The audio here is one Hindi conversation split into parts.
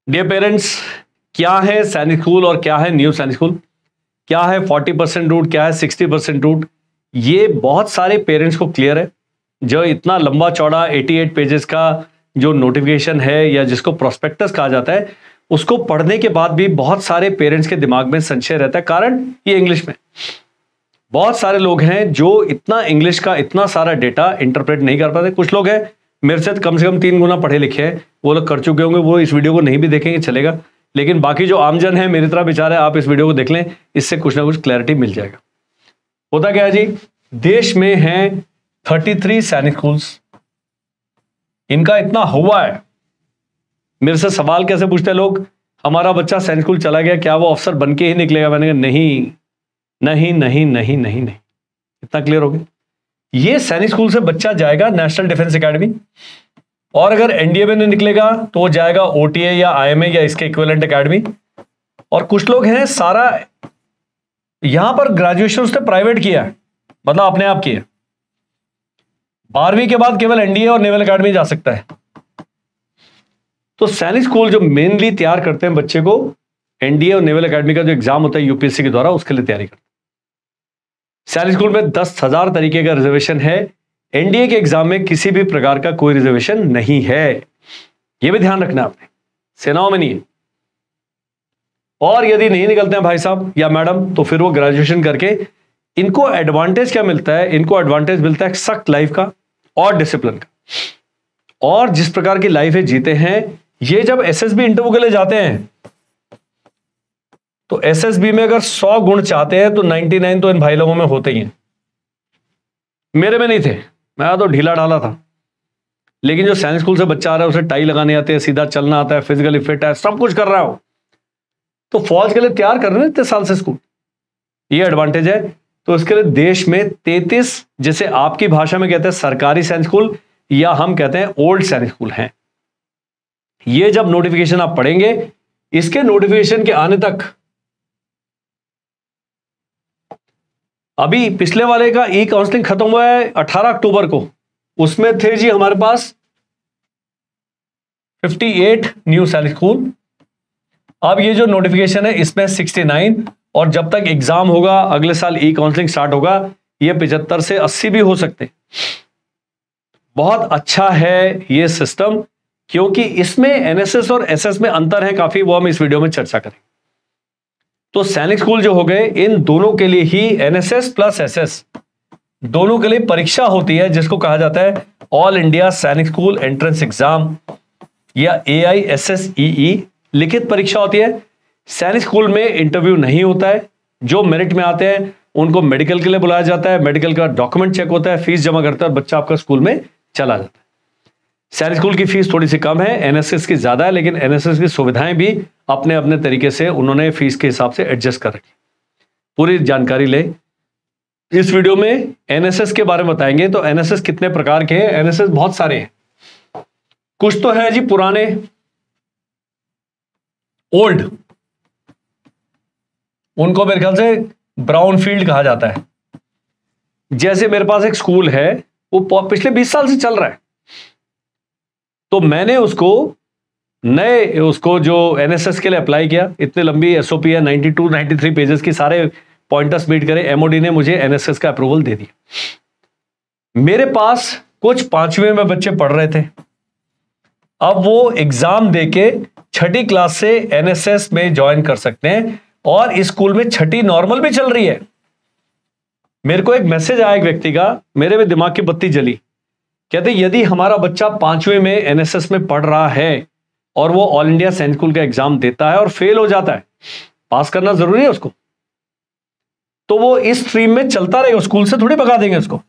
डियर पेरेंट्स, क्या है सैनिक स्कूल और क्या है न्यू सैनिक स्कूल? क्या है 40% रूट, क्या है 60% रूट? ये बहुत सारे पेरेंट्स को क्लियर है। जो इतना लंबा चौड़ा 88 पेजेस का जो नोटिफिकेशन है या जिसको प्रोस्पेक्टस कहा जाता है, उसको पढ़ने के बाद भी बहुत सारे पेरेंट्स के दिमाग में संशय रहता है। कारण ये इंग्लिश में, बहुत सारे लोग हैं जो इतना इंग्लिश का इतना सारा डेटा इंटरप्रेट नहीं कर पाते। कुछ लोग हैं मेरे से कम 3 गुना पढ़े लिखे हैं, वो लोग कर चुके होंगे, वो इस वीडियो को नहीं भी देखेंगे चलेगा। लेकिन बाकी जो आमजन है मेरी तरह बेचारे, आप इस वीडियो को देख लें, इससे कुछ ना कुछ क्लैरिटी मिल जाएगा। होता क्या है जी, देश में हैं 33 सैनिक स्कूल्स, इनका इतना हुआ है। मेरे से सवाल कैसे पूछते हैं लोग, हमारा बच्चा सैनिक स्कूल चला गया, क्या वो अफसर बन के ही निकलेगा? मैंने कहा नहीं नहीं नहीं नहीं नहीं नहीं, इतना क्लियर हो गया। ये सैनिक स्कूल से बच्चा जाएगा नेशनल डिफेंस एकेडमी, और अगर एनडीए में नहीं निकलेगा तो वो जाएगा ओटीए या आईएमए या इसके इक्विवेलेंट एकेडमी। और कुछ लोग हैं सारा यहां पर ग्रेजुएशन उसने प्राइवेट किया है, मतलब अपने आप किया, 12वीं के बाद केवल एनडीए और नेवल एकेडमी जा सकता है। तो सैनिक स्कूल जो मेनली तैयार करते हैं बच्चे को, एनडीए और नेवल एकेडमी का जो एग्जाम होता है यूपीएससी के द्वारा, उसके लिए तैयारी करते हैं। सैनिक स्कूल में 10,000 तरीके का रिजर्वेशन है। एनडीए के एग्जाम में किसी भी प्रकार का कोई रिजर्वेशन नहीं है, यह भी ध्यान रखना आपने, सेनाओं में नहीं है। और यदि नहीं निकलते हैं भाई साहब या मैडम, तो फिर वो ग्रेजुएशन करके इनको एडवांटेज क्या मिलता है? इनको एडवांटेज मिलता है सख्त लाइफ का और डिसिप्लिन का। और जिस प्रकार की लाइफ है जीते हैं, ये जब एसएसबी इंटरव्यू के लिए जाते हैं तो एसएसबी में अगर 100 गुण चाहते हैं तो 99 तो इन भाई लोगों में होते ही हैं। मेरे में नहीं थे, मैं तो ढीला ढाला था। लेकिन जो सैनिक स्कूल से बच्चा आ रहा है, उसे टाई लगाने आते हैं, सीधा चलना आता है, फिजिकली फिट है, सब कुछ कर रहा हो, तो फौज के लिए तैयार कर रहे हैं इतने साल से स्कूल, ये एडवांटेज है। तो इसके लिए देश में 33, जैसे आपकी भाषा में कहते हैं सरकारी सैनिक स्कूल, या हम कहते हैं ओल्ड सैनिक स्कूल हैं। ये जब नोटिफिकेशन आप पढ़ेंगे, इसके नोटिफिकेशन के आने तक, अभी पिछले वाले का ई काउंसलिंग खत्म हुआ है 18 अक्टूबर को, उसमें थे जी हमारे पास 58 न्यू सैनिक स्कूल। अब ये जो नोटिफिकेशन है इसमें 69, और जब तक एग्जाम होगा अगले साल ई काउंसलिंग स्टार्ट होगा, ये 75 से 80 भी हो सकते। बहुत अच्छा है ये सिस्टम, क्योंकि इसमें एनएसएस और एसएस में अंतर है काफी, वो हम इस वीडियो में चर्चा करें। तो सैनिक स्कूल जो हो गए, इन दोनों के लिए ही एनएसएस प्लस एसएस दोनों के लिए परीक्षा होती है, जिसको कहा जाता है ऑल इंडिया सैनिक स्कूल एंट्रेंस एग्जाम या AISSEE। लिखित परीक्षा होती है। सैनिक स्कूल में इंटरव्यू नहीं होता है। जो मेरिट में आते हैं उनको मेडिकल के लिए बुलाया जाता है, मेडिकल का डॉक्यूमेंट चेक होता है, फीस जमा करता है, बच्चा आपका स्कूल में चला जाता है। सैनिक स्कूल की फीस थोड़ी सी कम है, एनएसएस की ज्यादा है, लेकिन एनएसएस की सुविधाएं भी अपने अपने तरीके से उन्होंने फीस के हिसाब से एडजस्ट कर रखी। पूरी जानकारी ले इस वीडियो में। एनएसएस के बारे में बताएंगे। तो एनएसएस कितने प्रकार के हैं? एनएसएस बहुत सारे हैं। कुछ तो है जी पुराने, ओल्ड, उनको मेरे ख्याल से ब्राउन फील्ड कहा जाता है। जैसे मेरे पास एक स्कूल है, वो पिछले 20 साल से चल रहा है, तो मैंने उसको जो एनएसएस के लिए अप्लाई किया। इतनी लंबी एसओपी है, 92 93 पेजेस की, सारे पॉइंटर्स मीट करे। एमओडी ने मुझे एनएसएस का अप्रूवल दे दिया। मेरे पास कुछ 5वीं में बच्चे पढ़ रहे थे, अब वो एग्जाम देके 6ठी क्लास से एनएसएस में ज्वाइन कर सकते हैं, और इस स्कूल में 6ठी नॉर्मल भी चल रही है। मेरे को एक मैसेज आया एक व्यक्ति का, मेरे में दिमाग की बत्ती जली। कहते यदि हमारा बच्चा 5वीं में एनएसएस में पढ़ रहा है और वो ऑल इंडिया सैनिक स्कूल का एग्जाम देता है और फेल हो जाता है, पास करना जरूरी है उसको, तो वो इस स्ट्रीम में चलता रहेगा, स्कूल से थोड़ी भगा देंगे उसको,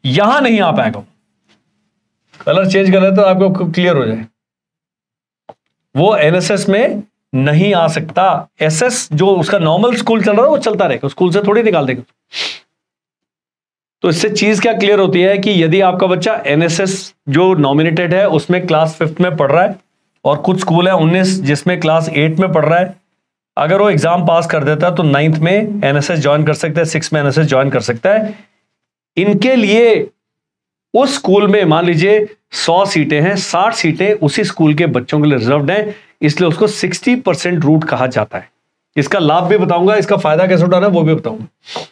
यहां नहीं आ पाएगा। कलर चेंज कर रहे तो आपको क्लियर हो जाए, वो एनएसएस में नहीं आ सकता। एसएस जो उसका नॉर्मल स्कूल चल रहा है वो चलता रहेगा, स्कूल से थोड़ी निकाल देगा। तो इससे चीज क्या क्लियर होती है कि यदि आपका बच्चा एनएसएस जो नॉमिनेटेड है उसमें क्लास 5th में पढ़ रहा है, और कुछ स्कूल है 19 जिसमें क्लास 8 में पढ़ रहा है, अगर वो एग्जाम पास कर देता है तो 9th में एनएसएस ज्वाइन कर सकता है, 6th में एनएसएस ज्वाइन कर सकता है। इनके लिए उस स्कूल में मान लीजिए 100 सीटें हैं, 60 सीटें उसी स्कूल के बच्चों के लिए रिजर्व्ड हैं, इसलिए उसको 60% रूट कहा जाता है। इसका लाभ भी बताऊंगा, इसका फायदा कैसे उठाना है वो भी बताऊंगा।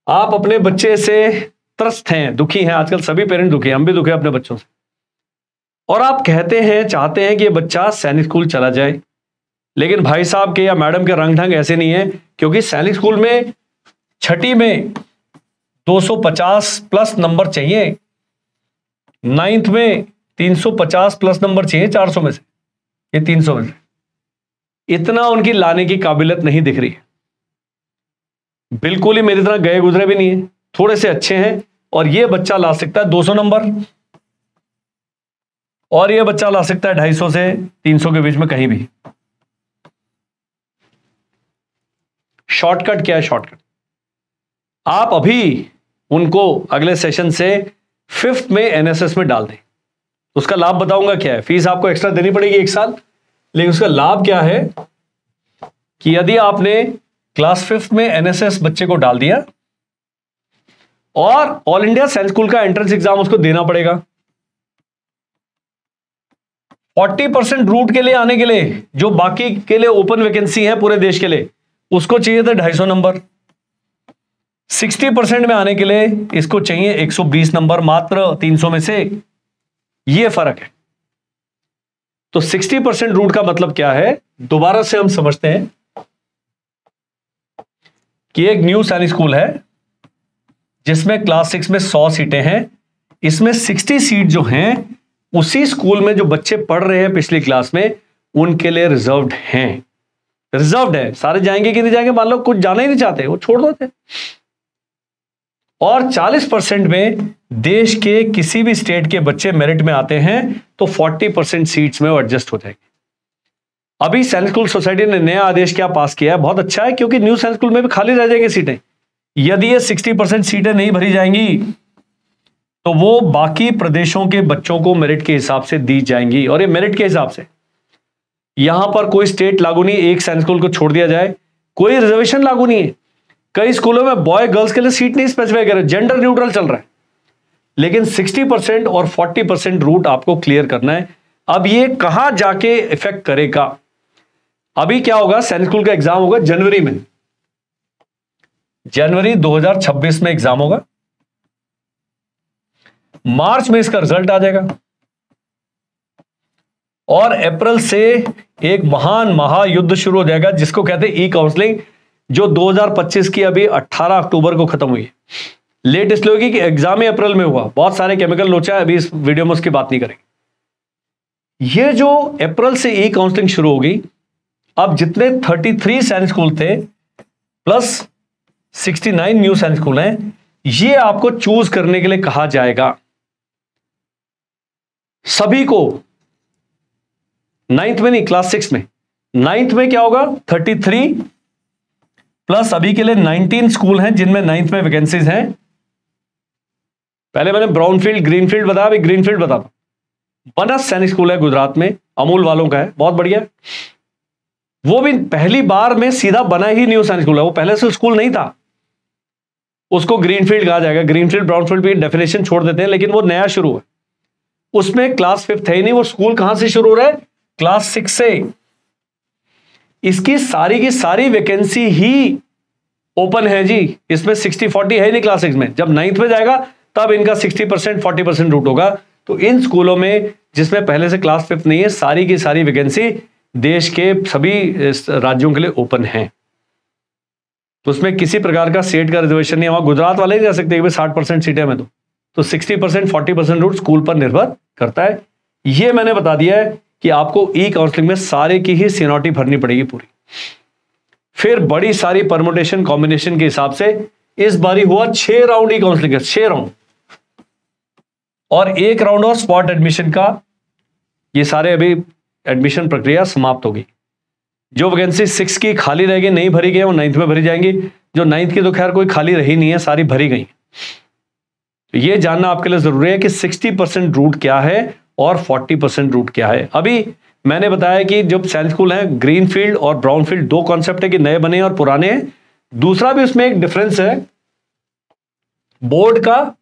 आप अपने बच्चे से त्रस्त हैं, दुखी हैं, आजकल सभी पेरेंट दुखी हैं, हम भी दुखी हैं अपने बच्चों से, और आप कहते हैं, चाहते हैं कि ये बच्चा सैनिक स्कूल चला जाए, लेकिन भाई साहब के या मैडम के रंग ढंग ऐसे नहीं है, क्योंकि सैनिक स्कूल में छठी में 250 प्लस नंबर चाहिए, नाइन्थ में 350 प्लस नंबर चाहिए 400 में से, ये 300 में से, इतना उनकी लाने की काबिलियत नहीं दिख रही है। बिल्कुल ही मेरी तरह गए गुजरे भी नहीं है, थोड़े से अच्छे हैं, और ये बच्चा ला सकता है 200 नंबर, और ये बच्चा ला सकता है 250 से 300 के बीच में कहीं भी। शॉर्टकट क्या है? शॉर्टकट आप अभी उनको अगले सेशन से 5th में एनएसएस में डाल दें। उसका लाभ बताऊंगा क्या है। फीस आपको एक्स्ट्रा देनी पड़ेगी 1 साल, लेकिन उसका लाभ क्या है कि यदि आपने क्लास 5th में एनएसएस बच्चे को डाल दिया और ऑल इंडिया सैनिक स्कूल का एंट्रेंस एग्जाम उसको देना पड़ेगा, 40% रूट के लिए आने के लिए, जो बाकी के लिए ओपन वैकेंसी है पूरे देश के लिए, उसको चाहिए था 250 नंबर, 60% में आने के लिए इसको चाहिए 120 नंबर मात्र 300 में से। यह फर्क है। तो 60% रूट का मतलब क्या है, दोबारा से हम समझते हैं कि एक न्यू सैनिक स्कूल है जिसमें क्लास 6 में 100 सीटें हैं, इसमें 60 सीट जो हैं उसी स्कूल में जो बच्चे पढ़ रहे हैं पिछली क्लास में उनके लिए रिजर्व्ड हैं। रिजर्व्ड है, सारे जाएंगे कि नहीं जाएंगे, मान लो कुछ जाना ही नहीं चाहते, वो छोड़ देते। और 40% में देश के किसी भी स्टेट के बच्चे मेरिट में आते हैं तो 40% सीट्स में वो एडजस्ट हो जाएंगे। अभी सैनिक स्कूल सोसाइटी ने नया आदेश क्या पास किया है, बहुत अच्छा है, क्योंकि न्यू सैनिक स्कूल में भी खाली रह जाएंगे सीटें। यदि ये 60% सीटें नहीं भरी जाएंगी तो वो बाकी प्रदेशों के बच्चों को मेरिट के हिसाब से दी जाएंगी, और ये मेरिट के हिसाब से। यहां पर कोई स्टेट लागू नहीं, एक सैनिक स्कूल को छोड़ दिया जाए, कोई रिजर्वेशन लागू नहीं है। कई स्कूलों में बॉय गर्ल्स के लिए सीट नहीं स्पेसिफाई कर रहे, जेंडर न्यूट्रल चल रहा है, लेकिन 60% और 40% रूट आपको क्लियर करना है। अब ये कहां जाके इफेक्ट करेगा? अभी क्या होगा, सैनिक स्कूल का एग्जाम होगा जनवरी में, जनवरी 2026 में एग्जाम होगा, मार्च में इसका रिजल्ट आ जाएगा, और अप्रैल से एक महान महायुद्ध शुरू हो जाएगा जिसको कहते हैं ई काउंसलिंग, जो 2025 की अभी 18 अक्टूबर को खत्म हुई है। लेट इसलिए होगी कि एग्जाम ही अप्रैल में हुआ, बहुत सारे केमिकल लोचा है, अभी इस वीडियो में उसकी बात नहीं करेंगे। ये जो अप्रैल से ई काउंसलिंग शुरू होगी, अब जितने 33 सैनिक स्कूल थे प्लस 69 न्यू सैनिक स्कूल हैं, ये आपको चूज करने के लिए कहा जाएगा। सभी को 9th में नहीं, क्लास 6 में, 9th में क्या होगा, 33 प्लस अभी के लिए 19 स्कूल हैं जिनमें 9th में वैकेंसीज हैं। पहले मैंने ब्राउनफील्ड ग्रीनफील्ड बताया, अभी ग्रीनफील्ड बता। बनस सैनिक स्कूल है गुजरात में, अमूल वालों का है, बहुत बढ़िया। वो भी पहली बार में सीधा बना ही न्यू सैनिक स्कूल है, वो पहले से स्कूल नहीं था, उसको ग्रीनफील्ड कहा जाएगा। ग्रीनफील्ड ब्राउनफील्ड भी डेफिनेशन छोड़ देते हैं, लेकिन वो नया शुरू है, उसमें क्लास 5th है ही नहीं। वो स्कूल कहां से शुरू हो रहा है, क्लास 6 से। इसकी सारी की सारी वैकेंसी ही ओपन है जी, इसमें 60-40 है नहीं क्लास 6 में। जब 9th में जाएगा तब इनका 60% 40% रूट होगा। तो इन स्कूलों में जिसमें पहले से क्लास 5th नहीं है, सारी की सारी वैकेंसी देश के सभी राज्यों के लिए ओपन है, तो उसमें किसी प्रकार का स्टेट का रिजर्वेशन नहीं है। वहां गुजरात वाले नहीं जा सकते 60% सीटें में, तो 60% 40% रूट स्कूल पर निर्भर करता है। यह मैंने बता दिया है कि आपको ई काउंसलिंग में सारे की ही सीनियरिटी भरनी पड़ेगी पूरी। फिर बड़ी सारी परमुटेशन कॉम्बिनेशन के हिसाब से इस बारी हुआ 6 राउंड ई काउंसलिंग का, 6 राउंड, और 1 राउंड और स्पॉट एडमिशन का। ये सारे अभी एडमिशन प्रक्रिया समाप्त होगी। जो वैकेंसी 6 की खाली रह गई, नहीं भरी गई, वो 9th में भरी जाएंगी। जो 9th की तो खैर कोई खाली रही नहीं है, सारी भरी गई। तो ये जानना आपके लिए जरूरी है कि 60% रूट क्या है और 40% रूट क्या है। अभी मैंने बताया कि जो सैनिक स्कूल है, ग्रीनफील्ड और ब्राउनफील्ड, 2 कॉन्सेप्ट है कि नए बने और पुराने हैं। दूसरा भी उसमें एक डिफरेंस है बोर्ड का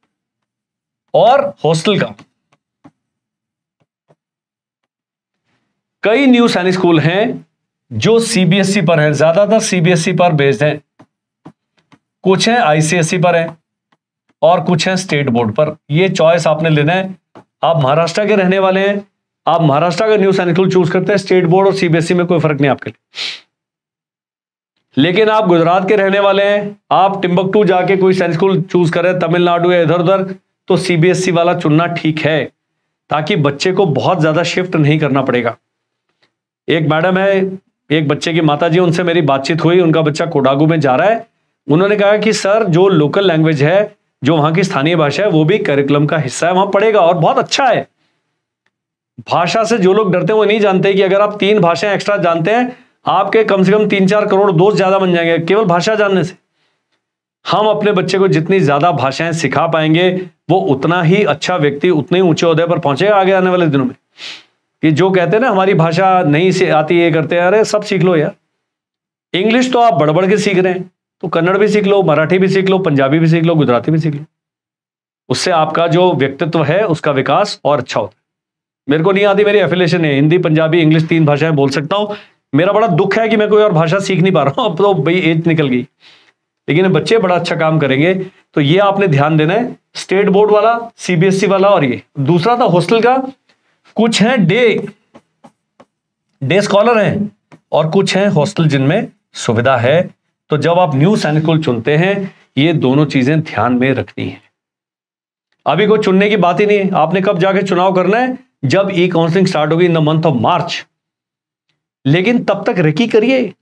और हॉस्टल का। कई न्यू सैनिक स्कूल हैं जो सीबीएसई पर हैं, ज्यादातर सीबीएसई पर बेस्ड हैं, कुछ हैं आईसीएसई पर हैं और कुछ हैं स्टेट बोर्ड पर। ये चॉइस आपने लेना है। आप महाराष्ट्र के रहने वाले हैं, आप महाराष्ट्र का न्यू सैनिक स्कूल चूज करते हैं, स्टेट बोर्ड और सीबीएसई में कोई फर्क नहीं आपके लिए। लेकिन आप गुजरात के रहने वाले हैं, आप टिम्बकटू जाके कोई सैनिक स्कूल चूज करें, तमिलनाडु या इधर उधर, तो सीबीएसई वाला चुनना ठीक है, ताकि बच्चे को बहुत ज्यादा शिफ्ट नहीं करना पड़ेगा। एक मैडम है, एक बच्चे की माता जी, उनसे मेरी बातचीत हुई, उनका बच्चा कोडागू में जा रहा है। उन्होंने कहा कि सर जो लोकल लैंग्वेज है, जो वहां की स्थानीय भाषा है, वो भी करिकुलम का हिस्सा है, वहां पढ़ेगा और बहुत अच्छा है। भाषा से जो लोग डरते हैं वो नहीं जानते कि अगर आप 3 भाषाएं एक्स्ट्रा जानते हैं, आपके कम से कम 3-4 करोड़ दोस्त ज्यादा बन जाएंगे केवल भाषा जानने से। हम अपने बच्चे को जितनी ज्यादा भाषाएं सिखा पाएंगे, वो उतना ही अच्छा व्यक्ति, उतने ही ऊंचे ओहदे पर पहुंचेगा आगे आने वाले दिनों में। कि जो कहते हैं ना हमारी भाषा नहीं से आती, ये करते हैं, अरे सब सीख लो यार। इंग्लिश तो आप बढ़ के सीख रहे हैं, तो कन्नड़ भी सीख लो, मराठी भी सीख लो, पंजाबी भी सीख लो, गुजराती भी सीख लो। उससे आपका जो व्यक्तित्व है उसका विकास और अच्छा होता है। मेरे को नहीं आती, मेरी एफिलिएशन है, हिंदी पंजाबी इंग्लिश 3 भाषाएं बोल सकता हूं। मेरा बड़ा दुख है कि मैं कोई और भाषा सीख नहीं पा रहा हूं, अब तो भाई एज निकल गई। लेकिन बच्चे बड़ा अच्छा काम करेंगे, तो ये आपने ध्यान देना है। स्टेट बोर्ड वाला, सीबीएसई वाला, और ये दूसरा था हॉस्टल का। कुछ हैं डे स्कॉलर हैं और कुछ हैं हॉस्टल जिनमें सुविधा है। तो जब आप न्यू सैनिक स्कूल चुनते हैं, ये दोनों चीजें ध्यान में रखनी है। अभी कोई चुनने की बात ही नहीं है। आपने कब जाके चुनाव करना है? जब ई काउंसलिंग स्टार्ट होगी in the month of March. लेकिन तब तक रेकी करिए।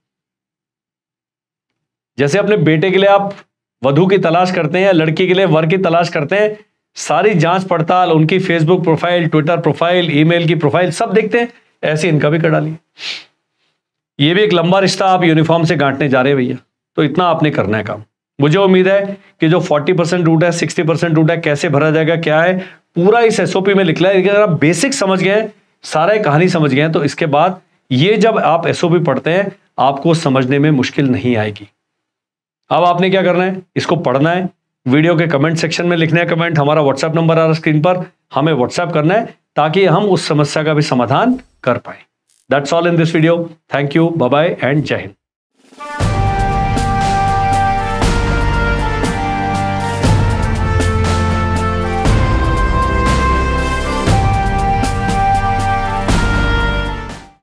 जैसे अपने बेटे के लिए आप वधू की तलाश करते हैं या लड़की के लिए वर की तलाश करते हैं, सारी जांच पड़ताल, उनकी Facebook profile, Twitter profile, email की प्रोफाइल सब देखते हैं, ऐसे इनका भी कर डालिए। ये भी एक लंबा रिश्ता आप यूनिफॉर्म से गांठने जा रहे हैं भैया। तो इतना आपने करना है काम। मुझे उम्मीद है कि जो 40% रूट है, 60% रूट है, कैसे भरा जाएगा, क्या है, पूरा इस एसओपी में लिखा है। अगर आप बेसिक समझ गए, सारा कहानी समझ गए, तो इसके बाद ये जब आप एसओपी पढ़ते हैं, आपको समझने में मुश्किल नहीं आएगी। अब आपने क्या करना है? इसको पढ़ना है, वीडियो के कमेंट सेक्शन में लिखना है कमेंट। हमारा व्हाट्सएप नंबर आ रहा है स्क्रीन पर, हमें व्हाट्सएप करना है ताकि हम उस समस्या का भी समाधान कर पाए। That's all in this video. Thank you, bye bye and जय हिंद।